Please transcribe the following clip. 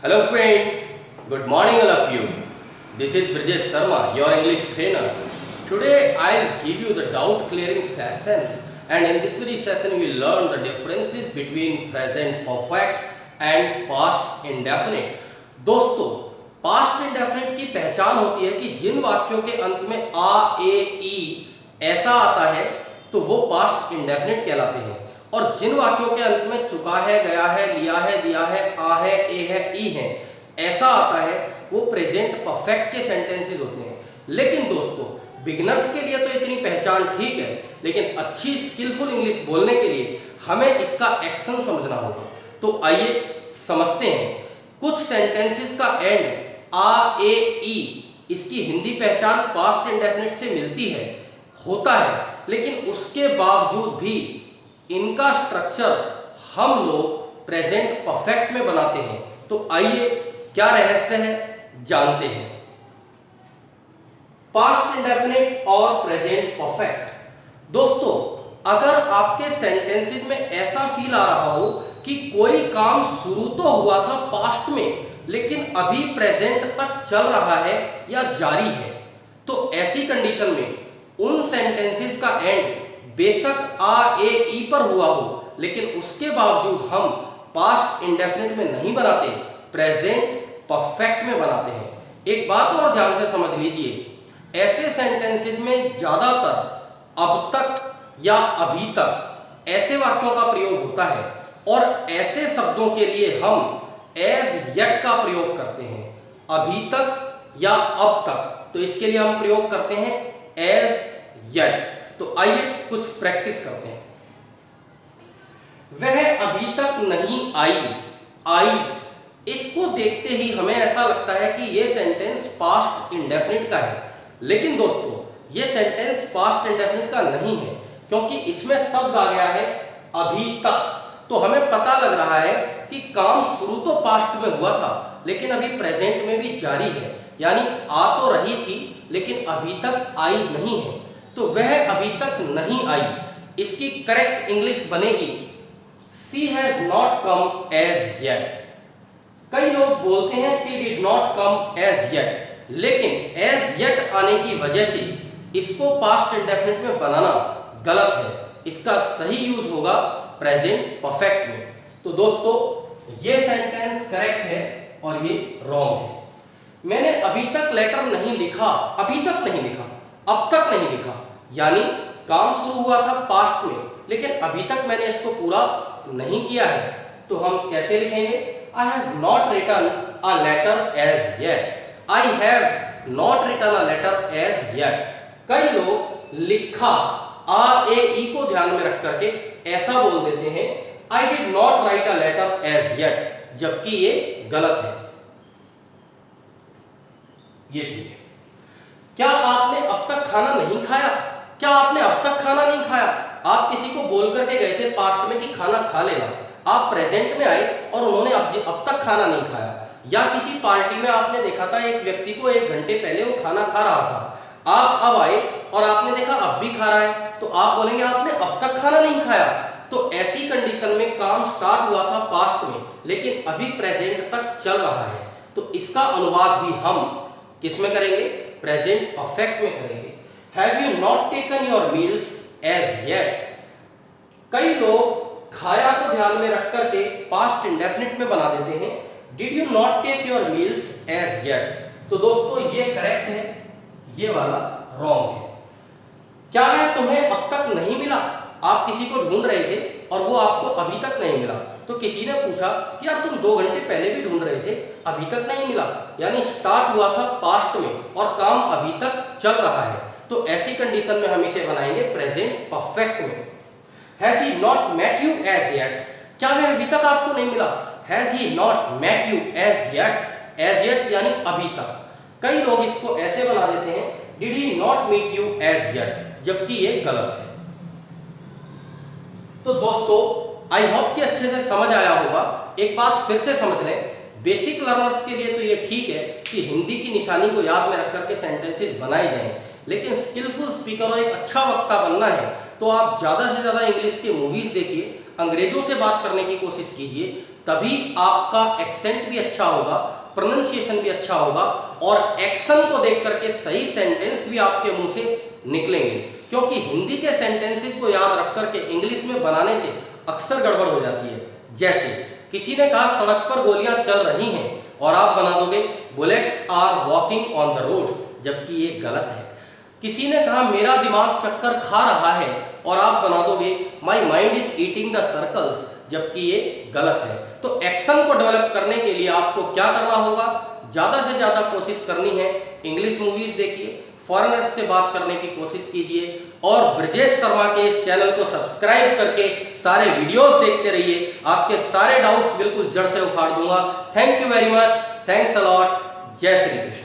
Hello friends, good morning all of you. This is Brijesh Sharma, your English trainer. Today I'll give you the doubt clearing session, and in this very session we will learn the differences between present perfect and past indefinite. दोस्तों, past indefinite की पहचान होती है कि जिन वाक्यों के अंत में आ, ए, ई ऐसा आता है तो वो past indefinite कहलाते हैं, और जिन वाक्यों के अंत में चुका है, गया है, लिया है, दिया है, आ है, ए है, ई है ऐसा आता है वो प्रेजेंट परफेक्ट के सेंटेंसेस होते हैं। लेकिन दोस्तों, बिगिनर्स के लिए तो इतनी पहचान ठीक है, लेकिन अच्छी स्किलफुल इंग्लिश बोलने के लिए हमें इसका एक्शन समझना होगा। तो आइए समझते हैं। कुछ सेंटेंसेस का एंड आ, ए, ई इसकी हिंदी पहचान पास्ट इंडेफिनिट से मिलती है, होता है, लेकिन उसके बावजूद भी इनका स्ट्रक्चर हम लोग प्रेजेंट परफेक्ट में बनाते हैं। तो आइए क्या रहस्य है जानते हैं। पास्ट इंडेफिनिट और प्रेजेंट परफेक्ट। दोस्तों, अगर आपके सेंटेंसेस में ऐसा फील आ रहा हो कि कोई काम शुरू तो हुआ था पास्ट में लेकिन अभी प्रेजेंट तक चल रहा है या जारी है, तो ऐसी कंडीशन में उन सेंटेंसेस का एंड बेशक आ, ए, ई पर हुआ हो, लेकिन उसके बावजूद हम पास्ट इंडेफिनिट में नहीं बनाते, प्रेजेंट परफेक्ट में बनाते हैं। एक बात और ध्यान से समझ लीजिए, ऐसे सेंटेंसेस में ज्यादातर अब तक या अभी तक ऐसे वाक्यों का प्रयोग होता है, और ऐसे शब्दों के लिए हम एज येट का प्रयोग करते हैं। अभी तक या अब तक, तो इसके लिए हम प्रयोग करते हैं एज येट। तो आइए कुछ प्रैक्टिस करते हैं। वह अभी तक नहीं आई, इसको देखते ही हमें ऐसा लगता है कि यह सेंटेंस पास्ट इंडेफिनिट का है, लेकिन दोस्तों यह सेंटेंस पास्ट इंडेफिनिट का नहीं है, क्योंकि इसमें शब्द आ गया है अभी तक। तो हमें पता लग रहा है कि काम शुरू तो पास्ट में हुआ था लेकिन अभी प्रेजेंट में भी जारी है, यानी आ तो रही थी लेकिन अभी तक आई नहीं है। तो वह अभी तक नहीं आई, इसकी करेक्ट इंग्लिश बनेगी she has not come as yet. कई लोग बोलते हैं she did not come as yet, लेकिन एज येट आने की वजह से इसको पास्ट इंडेफिनिट में बनाना गलत है। इसका सही यूज होगा प्रेजेंट परफेक्ट में। तो दोस्तों, ये सेंटेंस करेक्ट है और ये रॉन्ग है। मैंने अभी तक लेटर नहीं लिखा, अभी तक नहीं लिखा, अब तक नहीं लिखा, यानी काम शुरू हुआ था पास्ट में लेकिन अभी तक मैंने इसको पूरा नहीं किया है। तो हम कैसे लिखेंगे? I have not written a letter as yet. I have not written a letter as yet. कई लोग लिखा आ, ए, ई को ध्यान में रख करके ऐसा बोल देते हैं I did not write a letter as yet, जबकि ये गलत है। ये ठीक है। क्या आपने अब तक खाना नहीं खाया? क्या आपने अब तक खाना नहीं खाया? आप किसी को बोल करके गए थे पास्ट में कि खाना खा लेना, आप प्रेजेंट में आए और उन्होंने अब तक खाना नहीं खाया। या किसी पार्टी में आपने देखा था एक व्यक्ति को 1 घंटे पहले वो खाना खा रहा था, आप अब आए और आपने देखा अब भी खा रहा है, तो आप बोलेंगे आपने अब तक खाना नहीं खाया। तो ऐसी कंडीशन में काम स्टार्ट हुआ था पास्ट में लेकिन अभी प्रेजेंट तक चल रहा है, तो इसका अनुवाद भी हम किस में करेंगे? प्रेजेंट परफेक्ट में करेंगे। Have you not taken your meals as yet. कई लोग खाया को ध्यान में रख करके पास्ट इंडेफिनिट में बना देते हैं did you not take your meals as yet. तो दोस्तों ये करेक्ट है, ये वाला रॉन्ग है। क्या वह तुम्हें अब तक नहीं मिला? आप किसी को ढूंढ रहे थे और वो आपको अभी तक नहीं मिला, तो किसी ने पूछा कि यार तुम 2 घंटे पहले भी ढूंढ रहे थे, अभी तक नहीं मिला, यानी स्टार्ट हुआ था पास्ट में और काम अभी तक चल रहा है। तो ऐसी कंडीशन में हम इसे बनाएंगे प्रेजेंट परफेक्ट में। Has he not met you as yet? क्या वह अभी तक आपको नहीं मिला? Has he not met you as yet? As yet यानी अभी तक। कई लोग इसको ऐसे बना देते हैं Did he not meet you as yet? जबकि ये गलत है। तो दोस्तों, आई होप कि अच्छे से समझ आया होगा। एक बात फिर से समझ लें, बेसिक लर्नर्स के लिए तो ये ठीक है कि हिंदी की निशानी को याद में रख करके सेंटेंसेस बनाए जाएं, लेकिन स्किलफुल स्पीकर और एक अच्छा वक्ता बनना है तो आप ज़्यादा से ज़्यादा इंग्लिश के मूवीज़ देखिए, अंग्रेजों से बात करने की कोशिश कीजिए, तभी आपका एक्सेंट भी अच्छा होगा, प्रोनाउंसिएशन भी अच्छा होगा और एक्शन को देख करके सही सेंटेंस भी आपके मुंह से निकलेंगे। क्योंकि हिंदी के सेंटेंसेस को याद रख करके इंग्लिश में बनाने से अक्सर गड़बड़ हो जाती है। जैसे किसी ने कहा सड़क पर गोलियां चल रही हैं और आप बना दोगे bullets are walking on the roads, जबकि ये गलत है। किसी ने कहा मेरा दिमाग चक्कर खा रहा है और आप बना दोगे my mind is eating the circles, जबकि ये गलत है। तो एक्शन को डेवलप करने के लिए आपको क्या करना होगा, ज़्यादा से ज़्यादा कोशिश करनी है, इंग्लिश मूवीज देखिए, फॉरेनर्स से बात करने की कोशिश कीजिए और ब्रजेश शर्मा के इस चैनल को सब्सक्राइब करके सारे वीडियोस देखते रहिए। आपके सारे डाउट्स बिल्कुल जड़ से उखाड़ दूंगा। Thank you very much, thanks a lot, जय श्री कृष्ण।